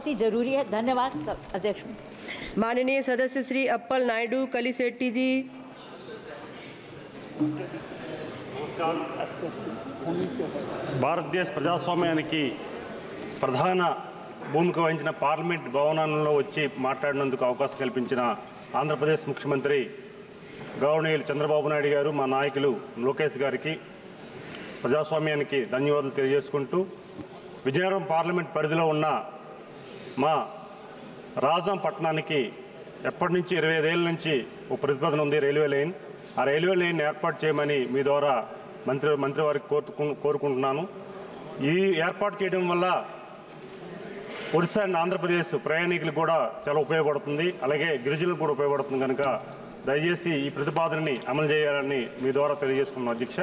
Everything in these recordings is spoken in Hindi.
ही जरूरी है। धन्यवाद अध्यक्ष। माननीय सदस्य श्री अप्पल नायडू कलिशेट्टी जी। భారతదేశ ప్రజాస్వామ్యానికి ప్రధాన భూమిక వహించిన పార్లమెంట్ భవనంలో వచ్చి మాట్లాడినందుకు అవకాశం కల్పించిన ఆంధ్రప్రదేశ్ ముఖ్యమంత్రి గౌరవనీయులు చంద్రబాబు నాయుడు గారు, మా నాయకులు లోకేష్ గారికి ప్రజాస్వామ్యానికి ధన్యవాదాలు తెలియజేసుకుంటూ, విజయనగరం పార్లమెంట్ పరిధిలో ఉన్న మా రాజాం పట్టణానికి ఎప్పటి నుంచి 25 ఏళ్ళ నుంచి ఒక ప్రతిపాదన ఉంది, రైల్వే లైన్. ఆ రైల్వే లైన్ ఏర్పాటు చేయమని మీ ద్వారా మంత్రివారికి కోరుకుంటున్నాను. ఈ ఏర్పాటు చేయడం వల్ల ఒరిస్సా అండ్ ఆంధ్రప్రదేశ్ ప్రయాణికులకు కూడా చాలా ఉపయోగపడుతుంది, అలాగే గిరిజనులకు కూడా ఉపయోగపడుతుంది. కనుక దయచేసి ఈ ప్రతిపాదనని అమలు చేయాలని మీ ద్వారా తెలియజేసుకున్నాం అధ్యక్ష.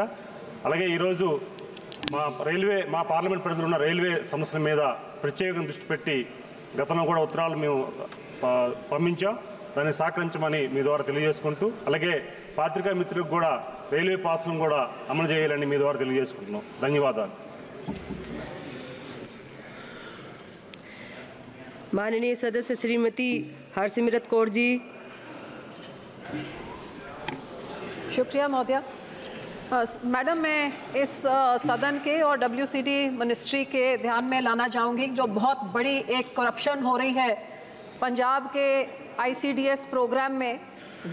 అలాగే ఈరోజు మా పార్లమెంట్ పరిధిలో ఉన్న రైల్వే సమస్యల మీద ప్రత్యేకంగా దృష్టి పెట్టి గతంలో కూడా ఉత్తరాలు మేము పంపించాం. దాన్ని సహకరించమని మీ ద్వారా తెలియజేసుకుంటూ, అలాగే పాత్రికా మిత్రులకు కూడా రైల్వే పాస్లను కూడా అమలు చేయాలని మీ ద్వారా తెలియజేసుకుంటున్నాం. ధన్యవాదాలు. माननीय सदस्य श्रीमती हरसिमरत कौर जी। शुक्रिया महोदया। मैडम, मैं इस सदन के और WCD मिनिस्ट्री के ध्यान में लाना चाहूँगी जो बहुत बड़ी एक करप्शन हो रही है पंजाब के ICDS प्रोग्राम में,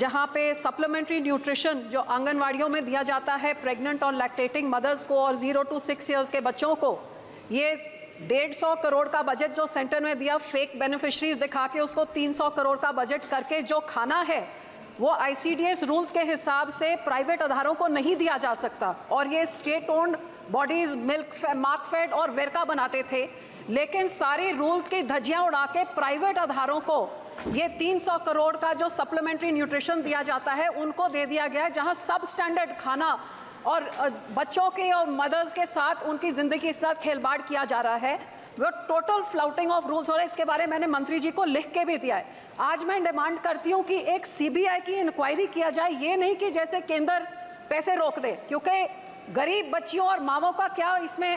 जहाँ पे सप्लीमेंट्री न्यूट्रिशन जो आंगनवाड़ियों में दिया जाता है प्रेग्नेंट और लैक्टेटिंग मदर्स को और 0 to 6 ईयर्स के बच्चों को, ये 150 करोड़ का बजट जो सेंटर में दिया, फेक बेनिफिशरीज दिखा के उसको 300 करोड़ का बजट करके जो खाना है वो ICDS रूल्स के हिसाब से प्राइवेट आधारों को नहीं दिया जा सकता। और ये स्टेट ओन्ड बॉडीज मार्कफेड और वेरका बनाते थे, लेकिन सारे रूल्स की धज्जियां उड़ा के प्राइवेट आधारों को ये 300 करोड़ का जो सप्लीमेंट्री न्यूट्रिशन दिया जाता है उनको दे दिया गया है, जहां सब स्टैंडर्ड खाना और बच्चों के और मदर्स के साथ उनकी ज़िंदगी के साथ खेलवाड़ किया जा रहा है। वो टोटल फ्लाउटिंग ऑफ रूल्स हो रहा है। इसके बारे में मैंने मंत्री जी को लिख के भी दिया है। आज मैं डिमांड करती हूँ कि एक CBI की इंक्वायरी किया जाए, ये नहीं कि जैसे केंद्र पैसे रोक दे, क्योंकि गरीब बच्चियों और मावों का क्या इसमें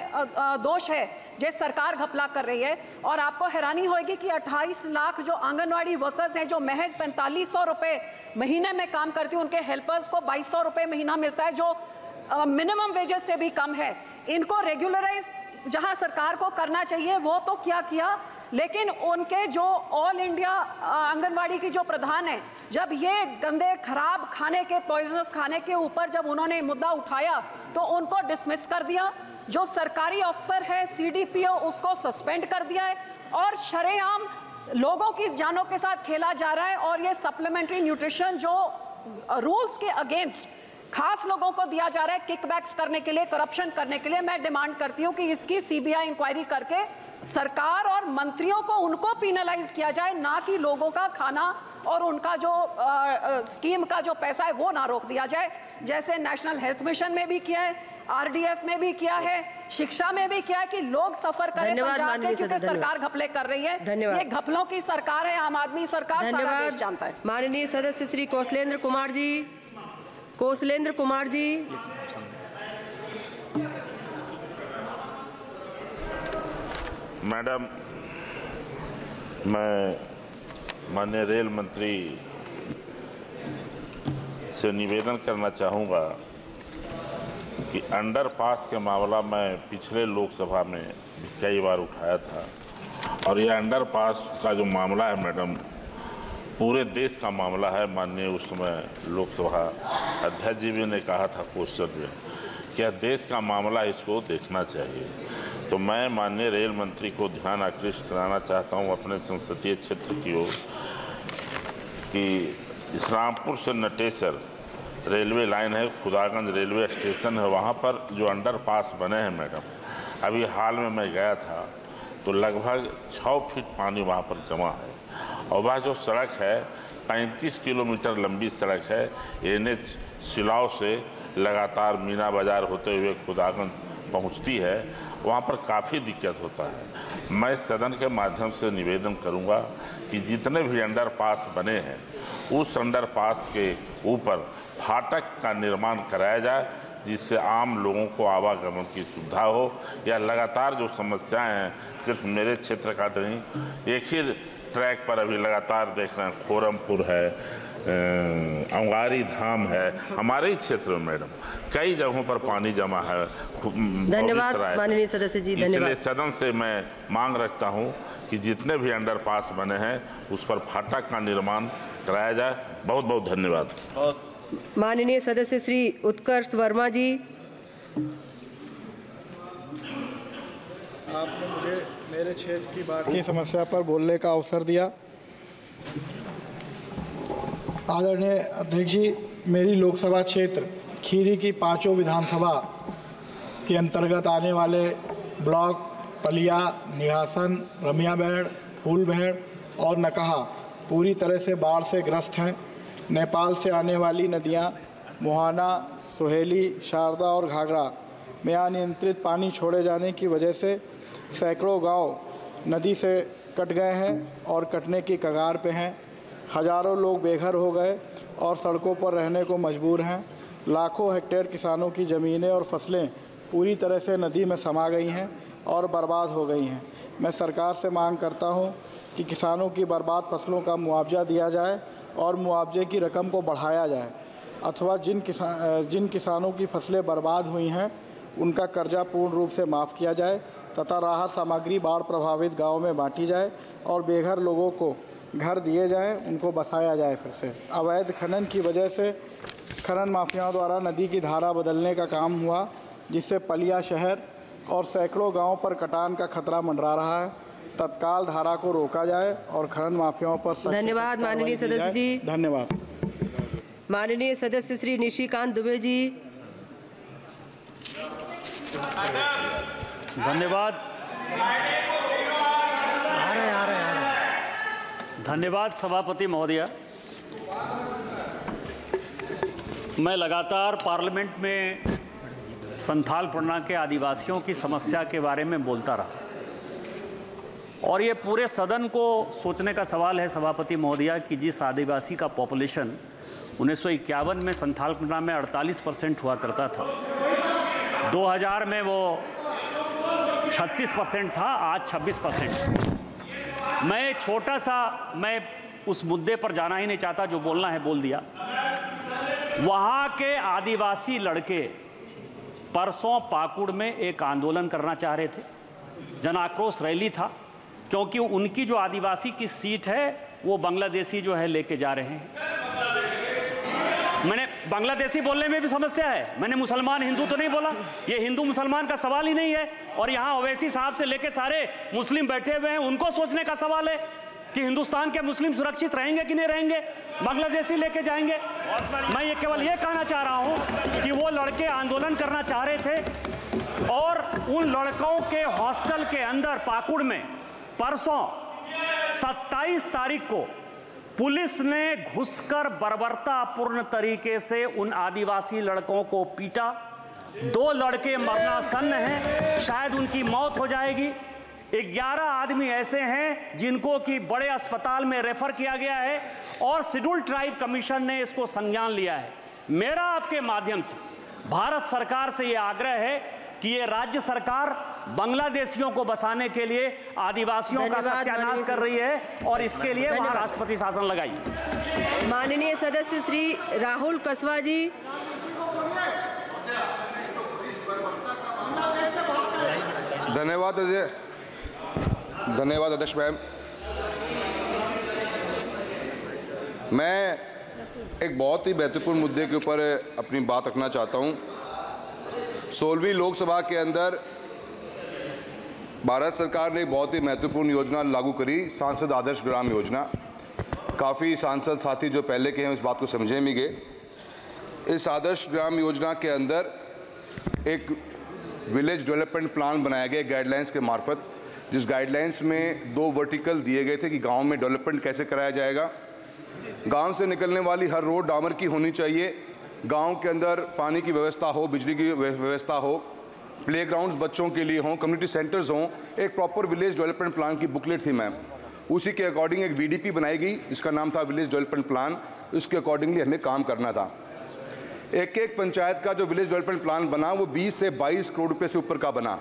दोष है जो सरकार घपला कर रही है। और आपको हैरानी होगी कि 28 लाख जो आंगनवाड़ी वर्कर्स हैं जो महज 4500 रुपये महीने में काम करती हैं, उनके हेल्पर्स को 2200 रुपये महीना मिलता है जो मिनिमम वेजेस से भी कम है। इनको रेगुलराइज जहां सरकार को करना चाहिए वो तो क्या किया, लेकिन उनके जो ऑल इंडिया आंगनवाड़ी की जो प्रधान है, जब ये गंदे खराब खाने के पॉइजनस खाने के ऊपर जब उन्होंने मुद्दा उठाया तो उनको डिसमिस कर दिया। जो सरकारी अफसर है CDPO उसको सस्पेंड कर दिया है और शरेआम लोगों की जानों के साथ खेला जा रहा है। और ये सप्लीमेंट्री न्यूट्रिशन जो रूल्स के अगेंस्ट खास लोगों को दिया जा रहा है किकबैक्स करने के लिए, करप्शन करने के लिए, मैं डिमांड करती हूँ कि इसकी CBI इंक्वायरी करके सरकार और मंत्रियों को उनको पिनलाइज किया जाए, ना कि लोगों का खाना और उनका जो स्कीम का जो पैसा है वो ना रोक दिया जाए, जैसे नेशनल हेल्थ मिशन में भी किया है, RDF में भी किया है, शिक्षा में भी किया है कि लोग सफर करें पंजाब के, क्योंकि सरकार घपले कर रही है। ये घपलों की सरकार है, आम आदमी सरकार, सारा देश जानता है। माननीय सदस्य श्री कौशलेंद्र कुमार जी। कौशलेंद्र कुमार जी। मैडम, मैं माननीय रेल मंत्री से निवेदन करना चाहूँगा कि अंडरपास के मामला मैं पिछले लोकसभा में कई बार उठाया था, और ये अंडरपास का जो मामला है मैडम पूरे देश का मामला है। माननीय उस समय लोकसभा अध्यक्ष जी भी ने कहा था क्वेश्चन में क्या देश का मामला, इसको देखना चाहिए। तो मैं माननीय रेल मंत्री को ध्यान आकृष्ट कराना चाहता हूँ अपने संसदीय क्षेत्र की ओर कि इस्लामपुर से नटेसर रेलवे लाइन है, खुदागंज रेलवे स्टेशन है, वहाँ पर जो अंडरपास बने हैं मैडम, अभी हाल में मैं गया था तो लगभग 6 फीट पानी वहाँ पर जमा है। और वह जो सड़क है 35 किलोमीटर लंबी सड़क है, NH सिलाव से लगातार मीना बाजार होते हुए खुदागंज पहुंचती है, वहां पर काफ़ी दिक्कत होता है। मैं सदन के माध्यम से निवेदन करूंगा कि जितने भी अंडरपास बने हैं उस अंडरपास के ऊपर फाटक का निर्माण कराया जाए जिससे आम लोगों को आवागमन की सुविधा हो। या लगातार जो समस्याएं हैं सिर्फ मेरे क्षेत्र का नहीं, एक ही ट्रैक पर अभी लगातार देख रहे हैं, खोरमपुर है, अंगारी धाम है, हमारे ही क्षेत्र में मैडम कई जगहों पर पानी जमा है। धन्यवाद माननीय सदस्य जी, धन्यवाद। इसलिए सदन से मैं मांग रखता हूं कि जितने भी अंडरपास बने हैं उस पर फाटक का निर्माण कराया जाए। बहुत बहुत धन्यवाद। माननीय सदस्य श्री उत्कर्ष वर्मा जी। आपने मुझे मेरे क्षेत्र की बाकी समस्या पर बोलने का अवसर दिया। आदरणीय अध्यक्ष जी, मेरी लोकसभा क्षेत्र खीरी की 5 विधानसभा के अंतर्गत आने वाले ब्लॉक पलिया, निहासन, रमियाबेड़, फूलबेड़ और नकहा पूरी तरह से बाढ़ से ग्रस्त हैं। नेपाल से आने वाली नदियां मुहाना, सुहेली, शारदा और घाघरा में अनियंत्रित पानी छोड़े जाने की वजह से सैकड़ों गांव नदी से कट गए हैं और कटने की कगार पे हैं। हजारों लोग बेघर हो गए और सड़कों पर रहने को मजबूर हैं। लाखों हेक्टेयर किसानों की ज़मीनें और फसलें पूरी तरह से नदी में समा गई हैं और बर्बाद हो गई हैं। मैं सरकार से मांग करता हूं कि किसानों की बर्बाद फसलों का मुआवजा दिया जाए और मुआवजे की रकम को बढ़ाया जाए, अथवा जिन किसानों की फसलें बर्बाद हुई हैं उनका कर्जा पूर्ण रूप से माफ़ किया जाए तथा राहत सामग्री बाढ़ प्रभावित गाँव में बांटी जाए और बेघर लोगों को घर दिए जाएं, उनको बसाया जाए। फिर से अवैध खनन की वजह से खनन माफियाओं द्वारा नदी की धारा बदलने का काम हुआ, जिससे पलिया शहर और सैकड़ों गांवों पर कटान का खतरा मंडरा रहा है। तत्काल धारा को रोका जाए और खनन माफियाओं पर सख्त धन्यवाद माननीय सदस्य जी। धन्यवाद। माननीय सदस्य श्री निशिकांत दुबे जी। धन्यवाद। धन्यवाद सभापति महोदया। मैं लगातार पार्लियामेंट में संथाल परगना के आदिवासियों की समस्या के बारे में बोलता रहा और ये पूरे सदन को सोचने का सवाल है सभापति महोदया कि जिस आदिवासी का पॉपुलेशन 1951 में संथाल परगना में 48% हुआ करता था, 2000 में वो 36% था, आज 26%। मैं उस मुद्दे पर जाना ही नहीं चाहता, जो बोलना है बोल दिया। वहाँ के आदिवासी लड़के परसों पाकुड़ में एक आंदोलन करना चाह रहे थे, जन आक्रोश रैली था, क्योंकि उनकी जो आदिवासी की सीट है वो बांग्लादेशी जो है लेके जा रहे हैं। मैंने बांग्लादेशी बोलने में भी समस्या है, मैंने मुसलमान हिंदू तो नहीं बोला, ये हिंदू मुसलमान का सवाल ही नहीं है। और यहाँ ओवैसी साहब से लेके सारे मुस्लिम बैठे हुए हैं, उनको सोचने का सवाल है कि हिंदुस्तान के मुस्लिम सुरक्षित रहेंगे कि नहीं रहेंगे, बांग्लादेशी लेके जाएंगे। मैं ये केवल ये कहना चाह रहा हूँ कि वो लड़के आंदोलन करना चाह रहे थे और उन लड़कों के हॉस्टल के अंदर पाकुड़ में परसों 27 तारीख को पुलिस ने घुसकर बर्बरतापूर्ण तरीके से उन आदिवासी लड़कों को पीटा। 2 लड़के मरणासन्न हैं, शायद उनकी मौत हो जाएगी। 11 आदमी ऐसे हैं जिनको कि बड़े अस्पताल में रेफर किया गया है और शेड्यूल ट्राइब कमीशन ने इसको संज्ञान लिया है। मेरा आपके माध्यम से भारत सरकार से ये आग्रह है कि ये राज्य सरकार बांग्लादेशियों को बसाने के लिए आदिवासियों का सत्यानाश कर रही है और इसके लिए वहां राष्ट्रपति शासन लगाई। माननीय सदस्य श्री राहुल कसवा जी। धन्यवाद अध्यक्ष मैम। मैं एक बहुत ही महत्वपूर्ण मुद्दे के ऊपर अपनी बात रखना चाहता हूं। 16वीं लोकसभा के अंदर भारत सरकार ने बहुत ही महत्वपूर्ण योजना लागू करी, सांसद आदर्श ग्राम योजना। काफ़ी सांसद साथी जो पहले के हैं इस बात को समझे भी गए। इस आदर्श ग्राम योजना के अंदर एक विलेज डेवलपमेंट प्लान बनाया गया गाइडलाइंस के मार्फत, जिस गाइडलाइंस में 2 वर्टिकल दिए गए थे कि गांव में डेवलपमेंट कैसे कराया जाएगा। गांव से निकलने वाली हर रोड डामर की होनी चाहिए, गांव के अंदर पानी की व्यवस्था हो, बिजली की व्यवस्था हो, प्लेग्राउंड्स बच्चों के लिए हों, कम्युनिटी सेंटर्स हों। एक प्रॉपर विलेज डेवलपमेंट प्लान की बुकलेट थी मैम, उसी के अकॉर्डिंग एक VDP बनाई गई, इसका नाम था विलेज डेवलपमेंट प्लान। उसके अकॉर्डिंगली हमें काम करना था। एक एक पंचायत का जो विलेज डेवलपमेंट प्लान बना वो 20 से 22 करोड़ रुपए से ऊपर का बना।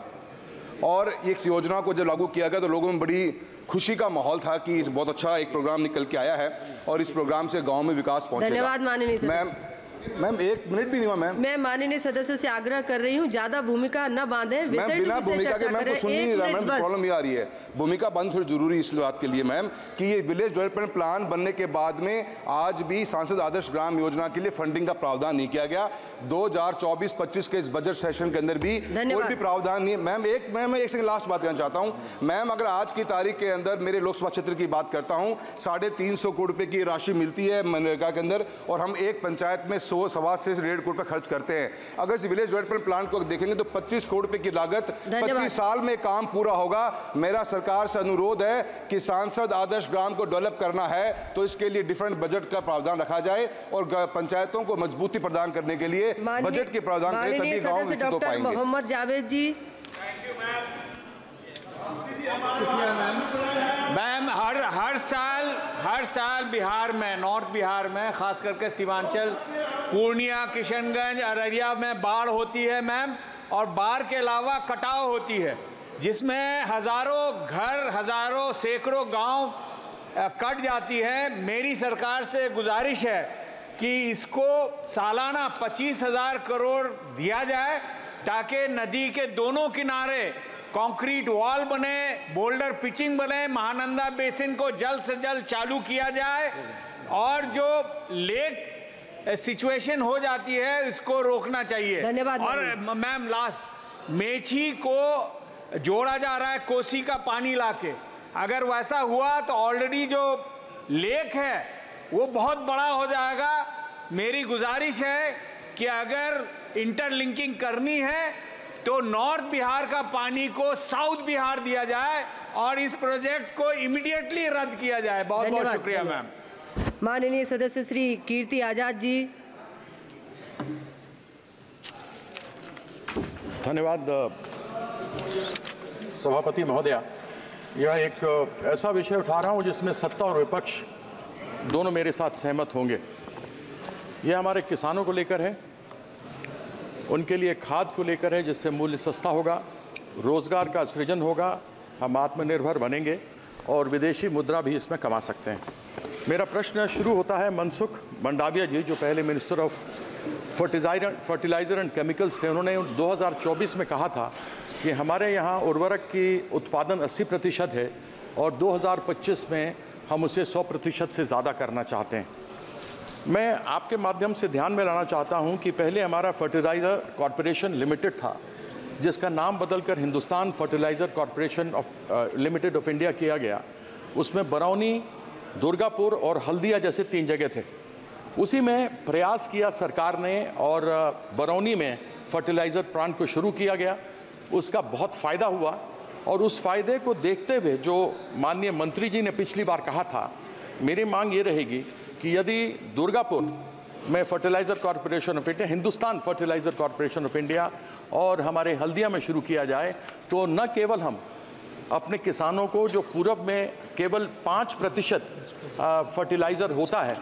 और इस योजना को जब लागू किया गया तो लोगों में बड़ी खुशी का माहौल था कि इस बहुत अच्छा एक प्रोग्राम निकल के आया है और इस प्रोग्राम से गांव में विकास पहुंचेगा। धन्यवाद माननीय सदस्य। मैम 1 मिनट भी नहीं हुआ मैम। मैं माननीय सदस्यों से आग्रह कर रही हूँ, ज्यादा भूमिका न बांधे। मैम बिना भूमिका के मैम को सुन ही नहीं रहा मैम, प्रॉब्लम ये आ रही है। भूमिका बंद थोड़ी जरूरी इस बात के लिए मैम कि ये विलेज डेवलपमेंट प्लान बनने के बाद में आज भी सांसद आदर्श ग्राम योजना के लिए फंडिंग का प्रावधान नहीं किया गया। 2024-25 के इस बजट सेशन के अंदर भी कोई भी प्रावधान नहीं। मैम एक सेकंड लास्ट बात कहना चाहता हूँ मैम। अगर आज की तारीख के अंदर मेरे लोकसभा क्षेत्र की बात करता हूँ, 350 करोड़ रुपए की राशि मिलती है मनरेगा के अंदर और हम एक पंचायत में 100 से 1.5 करोड़ रुपए खर्च करते हैं। अगर इस विलेज डेवलपमेंट प्लान को देखेंगे तो 25 करोड़ रुपए की लागत 25 साल में काम पूरा होगा। मेरा सरकार से अनुरोध है कि सांसद आदर्श ग्राम को डेवलप करना है तो इसके लिए डिफरेंट बजट का प्रावधान रखा जाए और पंचायतों को मजबूती प्रदान करने के लिए बजट के प्रावधान करें, तभी गांव विकसित हो पाएंगे। मोहम्मद जावेद जी। मैम हर साल बिहार में, नॉर्थ बिहार में, खास करके सीमांचल, पूर्णिया, किशनगंज, अररिया में बाढ़ होती है मैम, और बाढ़ के अलावा कटाव होती है जिसमें हजारों घर, हजारों सैकड़ों गांव कट जाती है। मेरी सरकार से गुजारिश है कि इसको सालाना 25,000 करोड़ दिया जाए ताकि नदी के दोनों किनारे कंक्रीट वॉल बने, बोल्डर पिचिंग बने, महानंदा बेसिन को जल्द से जल्द चालू किया जाए और जो लेक सिचुएशन हो जाती है इसको रोकना चाहिए। धन्यवाद। और मैम लास्ट, मेची को जोड़ा जा रहा है कोसी का पानी लाके, अगर वैसा हुआ तो ऑलरेडी जो लेक है वो बहुत बड़ा हो जाएगा। मेरी गुजारिश है कि अगर इंटरलिंकिंग करनी है तो नॉर्थ बिहार का पानी को साउथ बिहार दिया जाए और इस प्रोजेक्ट को इमीडिएटली रद्द किया जाए। बहुत बहुत शुक्रिया मैम। माननीय सदस्य श्री कीर्ति आजाद जी। धन्यवाद सभापति महोदया। यह एक ऐसा विषय उठा रहा हूं जिसमें सत्ता और विपक्ष दोनों मेरे साथ सहमत होंगे। यह हमारे किसानों को लेकर है, उनके लिए खाद को लेकर है जिससे मूल्य सस्ता होगा, रोजगार का सृजन होगा, हम आत्मनिर्भर बनेंगे और विदेशी मुद्रा भी इसमें कमा सकते हैं। मेरा प्रश्न शुरू होता है मनसुख मंडाविया जी, जो पहले minister of fertiliser and chemicals थे। उन्होंने 2024 में कहा था कि हमारे यहाँ उर्वरक की उत्पादन 80% है और 2025 में हम उसे 100% से ज़्यादा करना चाहते हैं। मैं आपके माध्यम से ध्यान में लाना चाहता हूं कि पहले हमारा फर्टिलाइज़र कॉरपोरेशन लिमिटेड था, जिसका नाम बदलकर Hindustan fertiliser corporation limited of India किया गया। उसमें बरौनी, दुर्गापुर और हल्दिया जैसे 3 जगह थे। उसी में प्रयास किया सरकार ने और बरौनी में फर्टिलाइज़र प्लांट को शुरू किया गया। उसका बहुत फ़ायदा हुआ और उस फ़ायदे को देखते हुए जो माननीय मंत्री जी ने पिछली बार कहा था, मेरी मांग ये रहेगी कि यदि दुर्गापुर में fertiliser corporation of India, Hindustan fertiliser corporation of India और हमारे हल्दिया में शुरू किया जाए तो न केवल हम अपने किसानों को, जो पूरब में केवल 5% फर्टिलाइज़र होता है,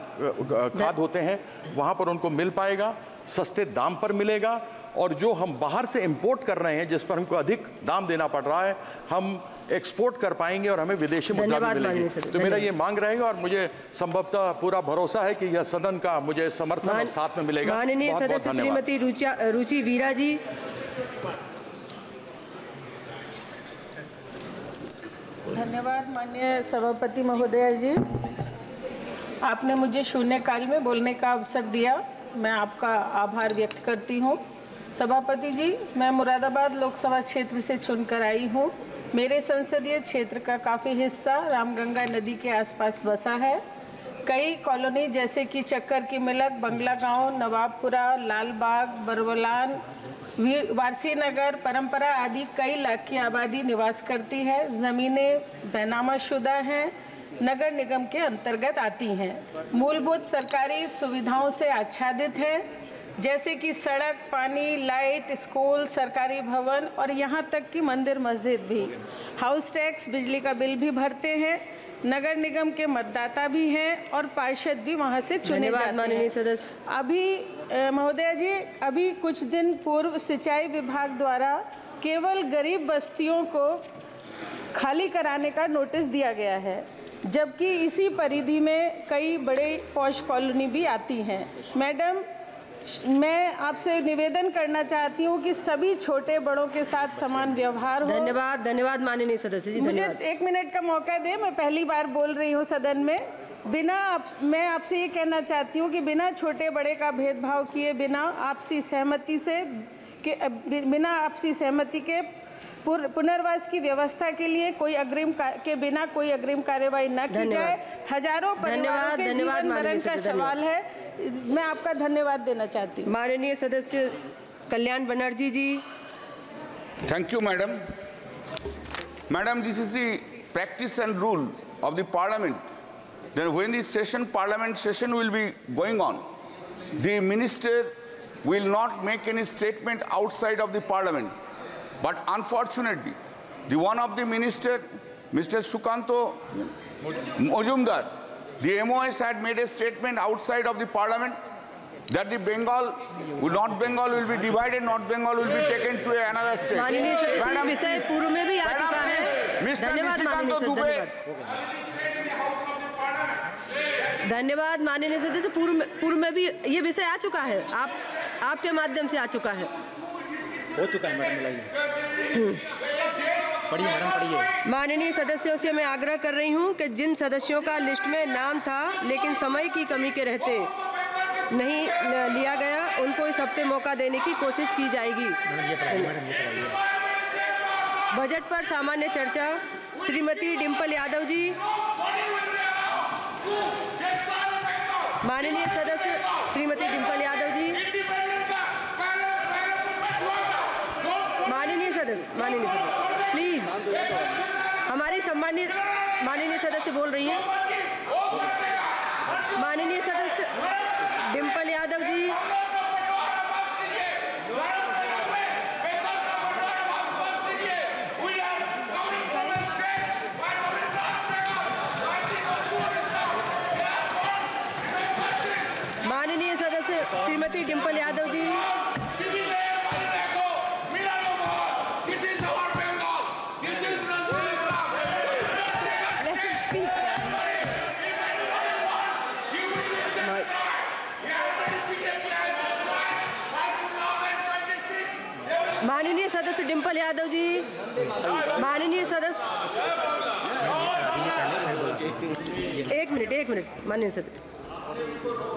खाद होते हैं, वहाँ पर उनको मिल पाएगा, सस्ते दाम पर मिलेगा, और जो हम बाहर से इंपोर्ट कर रहे हैं जिस पर हमको अधिक दाम देना पड़ रहा है, हम एक्सपोर्ट कर पाएंगे और हमें विदेशी मुद्रा भी मिलेगी। तो मेरा ये मांग रहेगा और मुझे संभवतः पूरा भरोसा है कि यह सदन का मुझे समर्थन और साथ में मिलेगा। माननीय सदस्य श्रीमती रुचि वीरा जी। धन्यवाद माननीय सभापति महोदय जी, आपने मुझे शून्यकाल में बोलने का अवसर दिया, मैं आपका आभार व्यक्त करती हूँ। सभापति जी, मैं मुरादाबाद लोकसभा क्षेत्र से चुनकर आई हूँ। मेरे संसदीय क्षेत्र का काफ़ी हिस्सा रामगंगा नदी के आसपास बसा है। कई कॉलोनी जैसे कि चक्कर की मिलक, बंगला गांव, नवाबपुरा, लालबाग, बरवलान, वारसी नगर, परंपरा आदि कई लाख की आबादी निवास करती है। ज़मीनें बैनामाशुदा हैं, नगर निगम के अंतर्गत आती हैं, मूलभूत सरकारी सुविधाओं से आच्छादित हैं, जैसे कि सड़क, पानी, लाइट, स्कूल, सरकारी भवन और यहाँ तक कि मंदिर मस्जिद भी। हाउस टैक्स, बिजली का बिल भी भरते हैं। नगर निगम के मतदाता भी हैं और पार्षद भी वहाँ से चुने जाते हैं। माननीय सदस्य। अभी महोदय जी, अभी कुछ दिन पूर्व सिंचाई विभाग द्वारा केवल गरीब बस्तियों को खाली कराने का नोटिस दिया गया है, जबकि इसी परिधि में कई बड़े पॉश कॉलोनी भी आती हैं। मैडम, मैं आपसे निवेदन करना चाहती हूँ कि सभी छोटे बड़ों के साथ समान व्यवहार हो। धन्यवाद, धन्यवाद माननीय सदस्य जी। मुझे 1 मिनट का मौका दें, मैं पहली बार बोल रही हूँ सदन में। मैं आपसे ये कहना चाहती हूँ कि बिना छोटे बड़े का भेदभाव किए, बिना आपसी सहमति के पुनर्वास की व्यवस्था के लिए कोई अग्रिम कार्यवाही न की जाए। हजारों परिवारों के जीवन मरण का सवाल है। मैं आपका धन्यवाद देना चाहती हूँ। माननीय सदस्य कल्याण बनर्जी जी। Thank you, madam. Madam, this is the practice and rule of the parliament. Then when the parliament session will be going on, the minister will not make any statement outside of the parliament. But unfortunately, one of the minister, Mr. Sukanto Mojumdar, the MOS had made a statement outside of the parliament that the North Bengal will be divided, North Bengal will be taken to another state. माननीय सदस्य, विषय पूर्व में भी आ चुका है। धन्यवाद माननीय सदस्य, पूर्व में भी ये विषय आ चुका है, आपके माध्यम से आ चुका है। हो चुका है मैडम, मिलाइए। पढ़िए मैडम, पढ़िए। माननीय सदस्यों से मैं आग्रह कर रही हूं कि जिन सदस्यों का लिस्ट में नाम था लेकिन समय की कमी के रहते नहीं लिया गया, उनको इस हफ्ते मौका देने की कोशिश की जाएगी। बजट पर सामान्य चर्चा, श्रीमती डिम्पल यादव जी। माननीय सदस्य श्रीमती डिम्पल यादव जी। माननीय सदस्य प्लीज, हमारी सम्मानित माननीय सदस्य बोल रही हैं। माननीय सदस्य डिम्पल यादव जी। माननीय सदस्य श्रीमती डिम्पल यादव जी। माननीय सदस्य डिम्पल यादव जी। माननीय सदस्य, एक मिनट माननीय सदस्य।